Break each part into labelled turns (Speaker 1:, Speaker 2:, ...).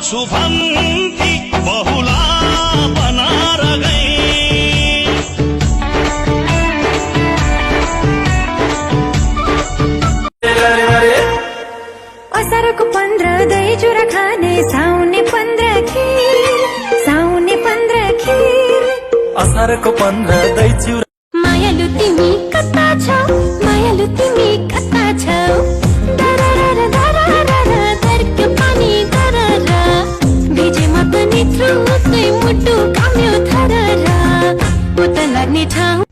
Speaker 1: शुभम की बहुला बना गई।
Speaker 2: असारको 15 दही चुरा खाने, साउने 15 खीर, साउने 15 खीर।
Speaker 3: असारको 15 दही चुरा।
Speaker 2: मायालु तिमी कता छौ, मायालु तिमी कता छौ। दररर दररर दर्क्यो पानी दरर, भिजेमा पनि थ्रुकै मुटु काम्यो थरर। उता लाग्ने ठाउँ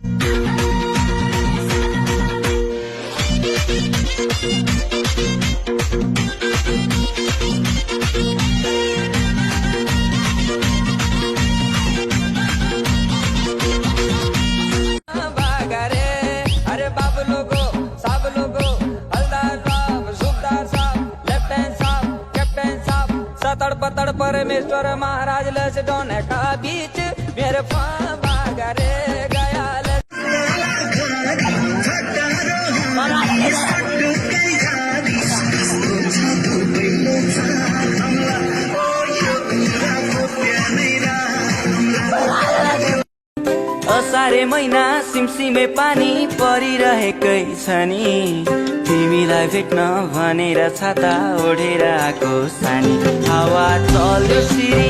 Speaker 4: पतड़ परमेश्वर महाराज लस दोनों का बीच मेरे रे गया। असारे महिना सिमसिमे पानी परिरहेकै छ नि, तिमीलाई भेट्न भनेर छाता ओढेर आएको सानी। हावा चल्यो सिरी